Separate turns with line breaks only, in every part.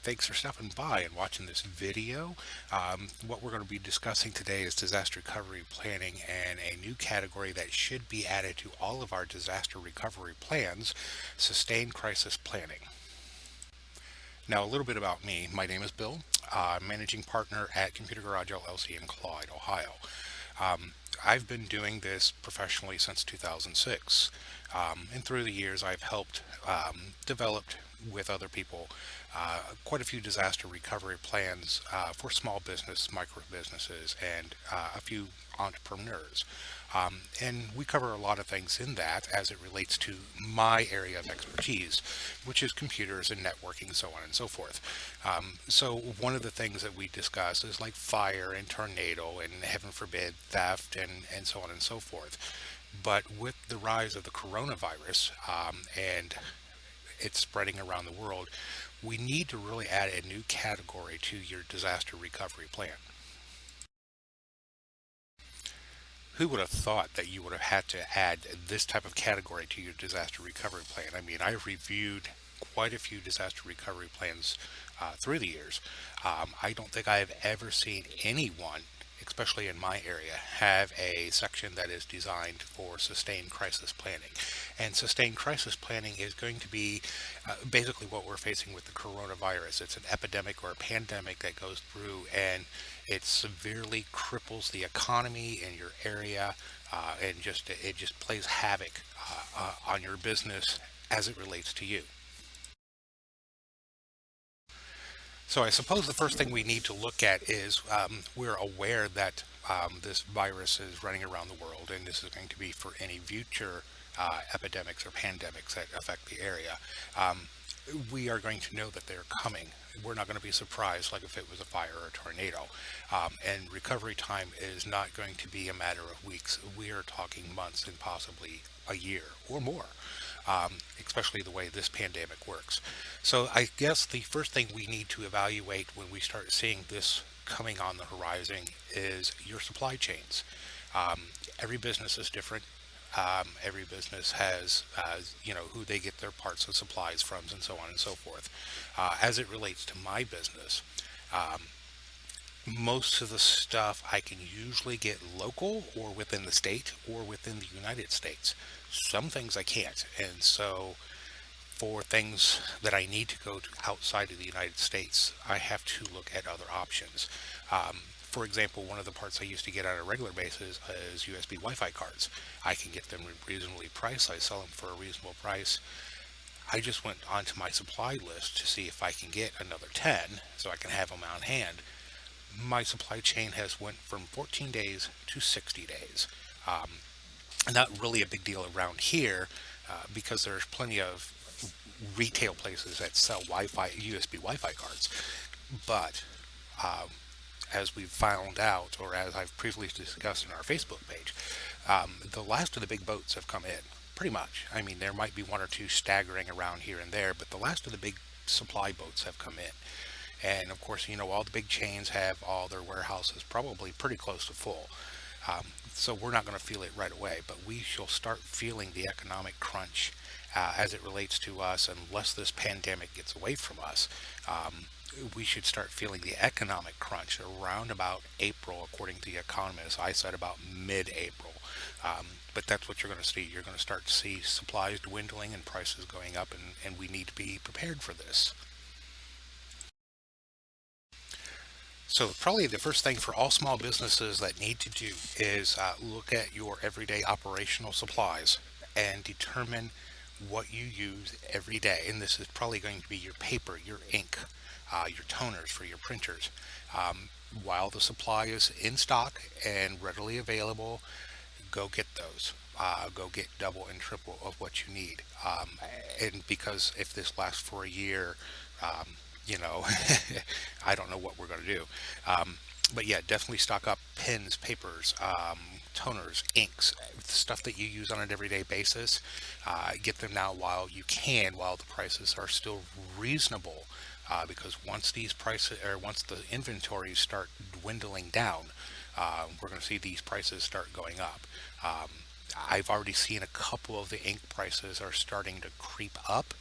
thanks for stopping by and watching this video. What we're going to be discussing today is disaster recovery planning and a new category that should be added to all of our disaster recovery plans, sustained crisis planning. Now, a little bit about me. My name is Bill. Managing partner at Computer Garage LLC in Clyde, Ohio. Um, I've been doing this professionally since 2006. And through the years, I've helped develop with other people quite a few disaster recovery plans for small business, micro businesses, and a few entrepreneurs. And we cover a lot of things in that as it relates to my area of expertise, which is computers and networking, so on and so forth. So one of the things that we discuss is like fire and tornado and heaven forbid theft and so on and so forth. But with the rise of the coronavirus and it's spreading around the world, we need to really add a new category to your disaster recovery plan. Who would have thought that you would have had to add this type of category to your disaster recovery plan? I mean, I've reviewed quite a few disaster recovery plans through the years. I don't think I've ever seen anyone, especially in my area, have a section that is designed for sustained crisis planning. And sustained crisis planning is going to be basically what we're facing with the coronavirus. It's an epidemic or a pandemic that goes through and it severely cripples the economy in your area, and it just plays havoc on your business as it relates to you. So I suppose the first thing we need to look at is we're aware that this virus is running around the world, and this is going to be for any future epidemics or pandemics that affect the area. Um, we are going to know that they're coming. We're not going to be surprised like if it was a fire or a tornado. And recovery time is not going to be a matter of weeks. We are talking months and possibly a year or more, especially the way this pandemic works. So I guess the first thing we need to evaluate when we start seeing this coming on the horizon is your supply chains. Every business is different. Every business has, who they get their parts and supplies from, and so on and so forth. As it relates to my business, um, most of the stuff I can usually get local or within the state or within the United States. Some things I can't, and so for things that I need to go to outside of the United States, I have to look at other options. For example, one of the parts I used to get on a regular basis is USB Wi-Fi cards. I can get them reasonably priced. I sell them for a reasonable price. I just went onto my supply list to see if I can get another 10 so I can have them on hand. My supply chain has went from 14 days to 60 days. Um, Not really a big deal around here because there's plenty of retail places that sell Wi-Fi USB Wi-Fi cards. But as we've found out, or as I've previously discussed in our Facebook page, the last of the big boats have come in. Pretty much. I mean, there might be one or two staggering around here and there, but the last of the big supply boats have come in. And of course, all the big chains have all their warehouses probably pretty close to full. So we're not going to feel it right away, but we shall start feeling the economic crunch as it relates to us unless this pandemic gets away from us. We should start feeling the economic crunch around about April, according to the economists. I said about mid-April. But that's what you're going to see. You're going to start to see supplies dwindling and prices going up, and we need to be prepared for this. So probably the first thing for all small businesses that need to do is look at your everyday operational supplies and determine what you use every day. And this is probably going to be your paper, your ink, your toners for your printers. While the supply is in stock and readily available, go get those. Go get double and triple of what you need. And because if this lasts for a year, you know, I don't know what we're going to do. But yeah, definitely stock up pens, papers, toners, inks, stuff that you use on an everyday basis. Get them now while you can, while the prices are still reasonable. Because once these prices, or once the inventories start dwindling down, we're going to see these prices start going up. I've already seen a couple of the ink prices are starting to creep up.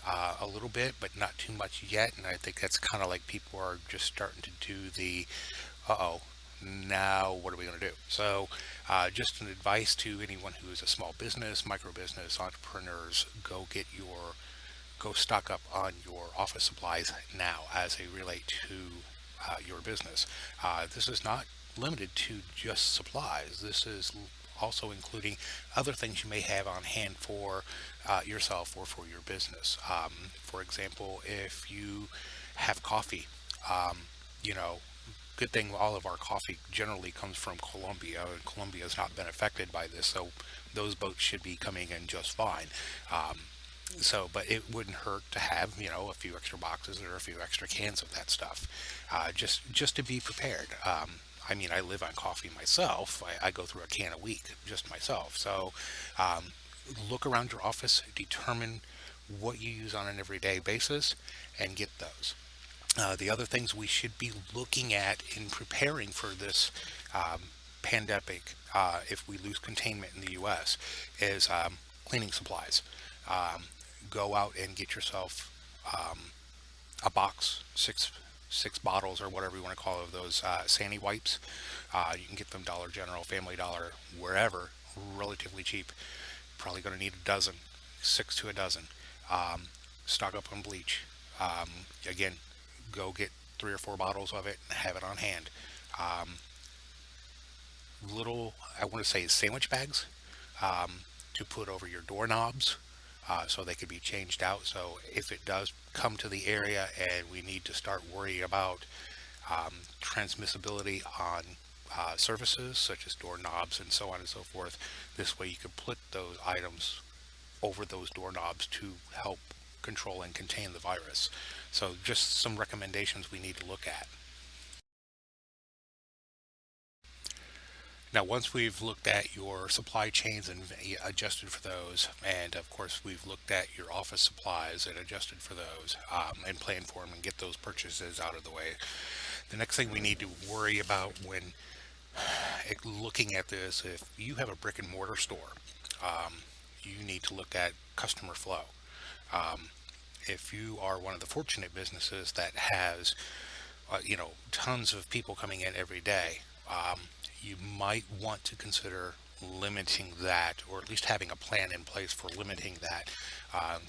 a little bit, but not too much yet. And I think that's kind of like people are just starting to do the, uh-oh, now what are we going to do? So, just an advice to anyone who is a small business, micro business, entrepreneurs, go stock up on your office supplies now as they relate to your business. This is not limited to just supplies. This is also including other things you may have on hand for yourself or for your business. For example, if you have coffee, um, you know, good thing all of our coffee generally comes from Colombia, and Colombia has not been affected by this, so those boats should be coming in just fine. Um, but it wouldn't hurt to have, a few extra boxes or a few extra cans of that stuff, just to be prepared. I mean, I live on coffee myself. I go through a can a week just myself. So, um, look around your office, determine what you use on an everyday basis, and get those. The other things we should be looking at in preparing for this um, pandemic, if we lose containment in the U.S., is cleaning supplies. Um, Go out and get yourself um, a box, six bottles or whatever you want to call it, of those Sandy wipes. You can get them Dollar General, Family Dollar, wherever, relatively cheap. Probably going to need a dozen, six to a dozen. Um, Stock up on bleach. Um, Again, go get 3 or 4 bottles of it and have it on hand. Um, Little, I want to say, sandwich bags um, to put over your doorknobs so they could be changed out. So if it does come to the area and we need to start worrying about transmissibility on surfaces such as doorknobs and so on and so forth, this way you could put those items over those doorknobs to help control and contain the virus. So just some recommendations we need to look at. Now, once we've looked at your supply chains and adjusted for those, and of course we've looked at your office supplies and adjusted for those, and planned for them and get those purchases out of the way, the next thing we need to worry about when looking at this, if you have a brick and mortar store, um, you need to look at customer flow. Um, if you are one of the fortunate businesses that has tons of people coming in every day, you might want to consider limiting that, or at least having a plan in place for limiting that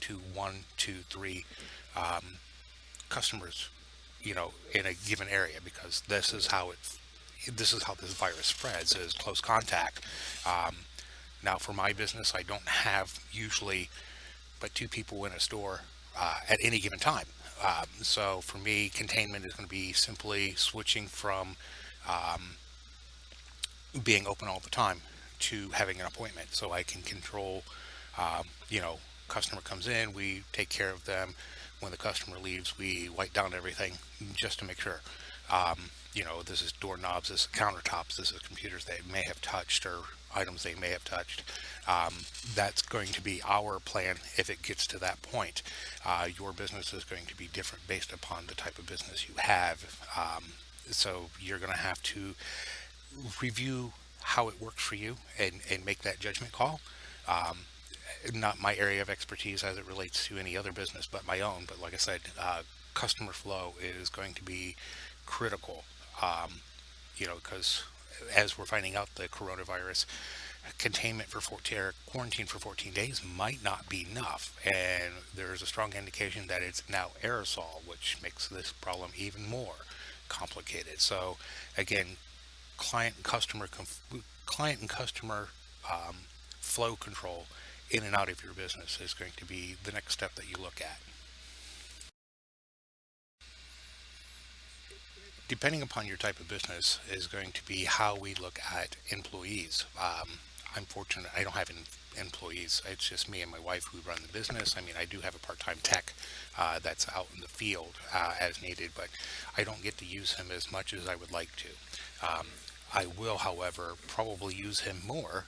to one, two, three customers, in a given area, because this is how this virus spreads, is close contact. Um, Now, for my business, I don't have usually but 2 people in a store at any given time. So for me, containment is going to be simply switching from um, being open all the time to having an appointment, so I can control, customer comes in, we take care of them. When the customer leaves, we wipe down everything just to make sure. This is doorknobs, this is countertops, this is computers they may have touched, or items they may have touched. Um, that's going to be our plan if it gets to that point. Your business is going to be different based upon the type of business you have. So you're going to have to review how it works for you, and make that judgment call. Um, Not my area of expertise as it relates to any other business but my own. But like I said, customer flow is going to be critical. Um, because as we're finding out, the coronavirus containment for 14, or quarantine for 14 days might not be enough. And there's a strong indication that it's now aerosol, which makes this problem even more complicated. So again, client and customer client and customer um, flow control in and out of your business is going to be the next step that you look at. Depending upon your type of business is going to be how we look at employees. I'm fortunate I don't have employees. It's just me and my wife who run the business. I mean, I do have a part-time tech that's out in the field as needed, but I don't get to use him as much as I would like to. Um, I will, however, probably use him more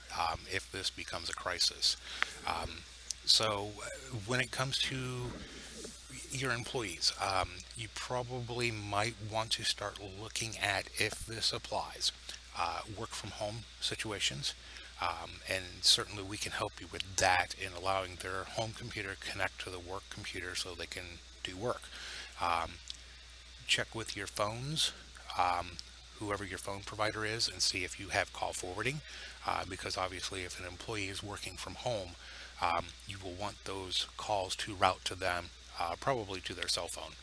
if this becomes a crisis. Um, when it comes to your employees, you probably might want to start looking at if this applies. Work from home situations. And certainly we can help you with that in allowing their home computer to connect to the work computer so they can do work. Um, Check with your phones, um, whoever your phone provider is, and see if you have call forwarding. Because obviously, if an employee is working from home, you will want those calls to route to them, probably to their cell phone.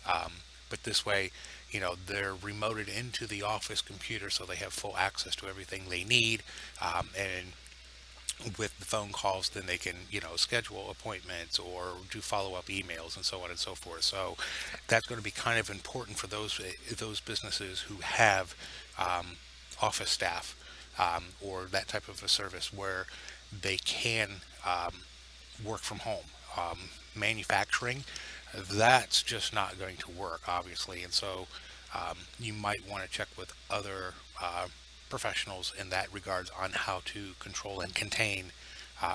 Um, but this way, they're remoted into the office computer so they have full access to everything they need. And with the phone calls, then they can, schedule appointments or do follow-up emails and so on and so forth. So that's going to be kind of important for those businesses who have office staff, or that type of a service where they can work from home. Manufacturing, that's just not going to work, obviously. And so you might want to check with other professionals in that regards on how to control and contain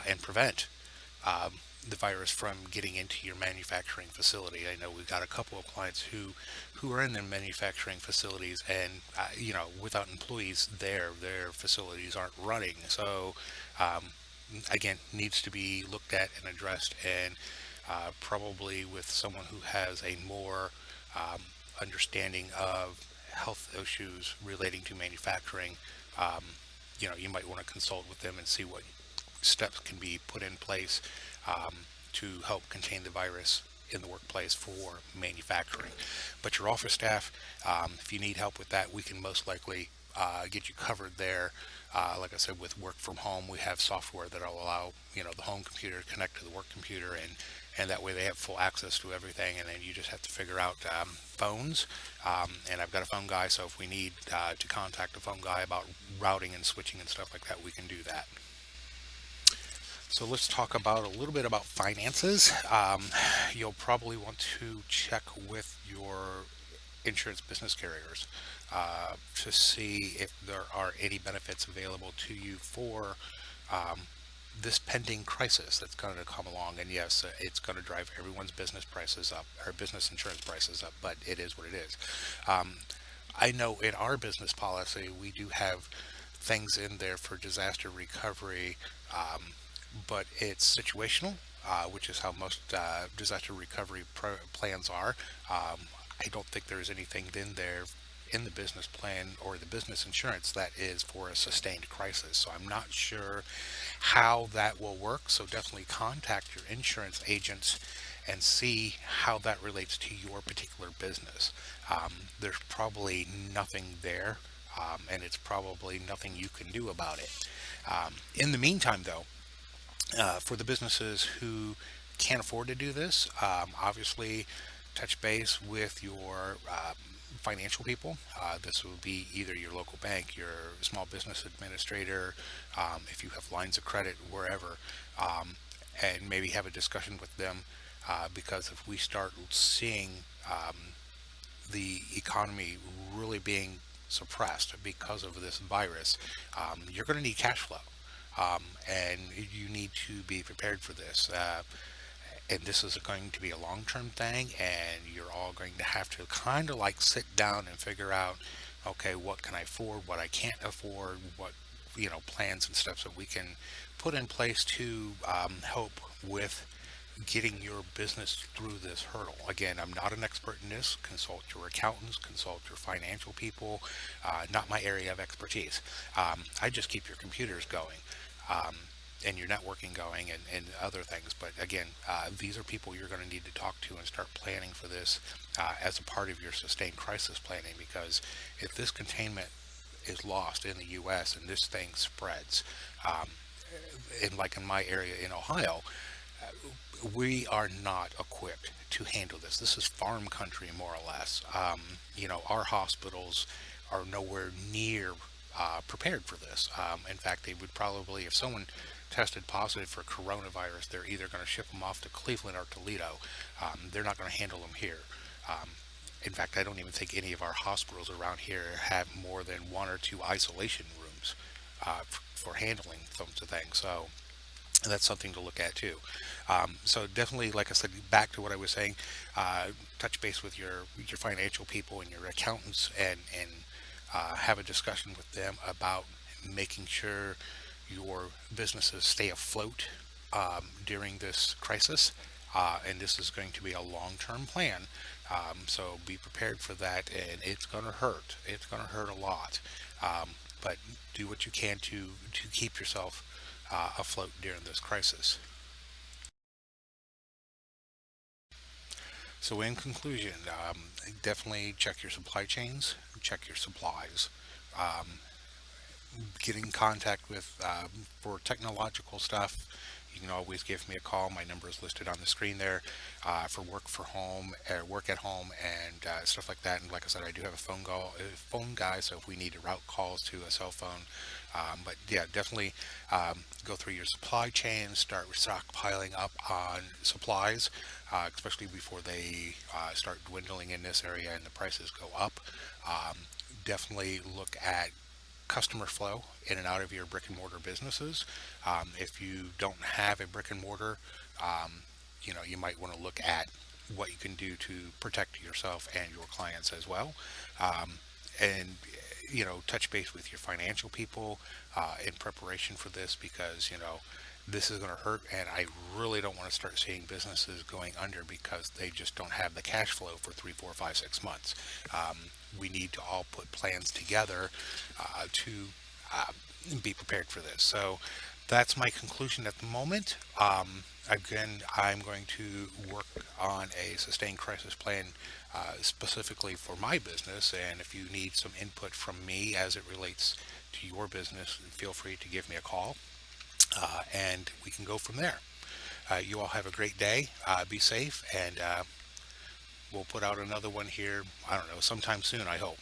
and prevent um, the virus from getting into your manufacturing facility. I know we've got a couple of clients who are in their manufacturing facilities, and without employees there, their facilities aren't running. So um, again, needs to be looked at and addressed, and probably with someone who has a more um, understanding of health issues relating to manufacturing. Um, you might want to consult with them and see what steps can be put in place um, to help contain the virus in the workplace for manufacturing. But your office staff, if you need help with that, we can most likely get you covered there. Like I said, with work from home, we have software that will allow the home computer to connect to the work computer, and that way they have full access to everything. And then you just have to figure out phones. And I've got a phone guy, so if we need to contact a phone guy about routing and switching and stuff like that, we can do that. So let's talk about a little bit about finances. You'll probably want to check with your insurance business carriers to see if there are any benefits available to you for um, this pending crisis that's going to come along. And yes, it's going to drive everyone's business prices up, or business insurance prices up, but it is what it is. Um, I know in our business policy, we do have things in there for disaster recovery, but it's situational, which is how most disaster recovery plans are. I don't think there's anything in there in the business plan or the business insurance that is for a sustained crisis. So I'm not sure how that will work. So definitely contact your insurance agents and see how that relates to your particular business. There's probably nothing there, and it's probably nothing you can do about it. In the meantime, though, for the businesses who can't afford to do this, obviously touch base with your financial people. This will be either your local bank, your small business administrator, if you have lines of credit, wherever, um, and maybe have a discussion with them. Because if we start seeing the economy really being suppressed because of this virus, you're going to need cash flow. And you need to be prepared for this. And this is going to be a long-term thing, and you're all going to have to kind of like sit down and figure out, okay, what can I afford, what I can't afford, what plans and steps that we can put in place to help with getting your business through this hurdle. Again, I'm not an expert in this. Consult your accountants, consult your financial people. Not my area of expertise. I just keep your computers going. Um, and your networking going, and other things. But again, these are people you're going to need to talk to and start planning for this as a part of your sustained crisis planning, because if this containment is lost in the U.S. and this thing spreads, um, like in my area in Ohio, we are not equipped to handle this. This is farm country, more or less. Our hospitals are nowhere near prepared for this. In fact, they would probably, if someone tested positive for coronavirus, they're either going to ship them off to Cleveland or Toledo. They're not going to handle them here. Um, in fact, I don't even think any of our hospitals around here have more than one or two isolation rooms for handling sorts of things. So that's something to look at too. So definitely, like I said, back to what I was saying, touch base with your financial people and your accountants, and have a discussion with them about making sure your businesses stay afloat during this crisis. And this is going to be a long-term plan. So be prepared for that, and it's going to hurt. It's going to hurt a lot. But do what you can to keep yourself afloat during this crisis. So in conclusion, definitely check your supply chains, check your supplies. Um, Get in contact with for technological stuff. You can always give me a call. My number is listed on the screen there for work at home, and stuff like that. And like I said, I do have phone guy. So if we need to route calls to a cell phone, but yeah, definitely go through your supply chain. Start stockpiling up on supplies, especially before they start dwindling in this area and the prices go up. Um, Definitely look at customer flow in and out of your brick and mortar businesses. If you don't have a brick and mortar, um, you might want to look at what you can do to protect yourself and your clients as well. Um, and touch base with your financial people in preparation for this, because this is going to hurt, and I really don't want to start seeing businesses going under because they just don't have the cash flow for 3, 4, 5, 6 months. um, we need to all put plans together to uh, be prepared for this. So that's my conclusion at the moment. Again, I'm going to work on a sustained crisis plan specifically for my business. And if you need some input from me as it relates to your business, feel free to give me a call and we can go from there. You all have a great day. Be safe, and we'll put out another one here, I don't know, sometime soon, I hope.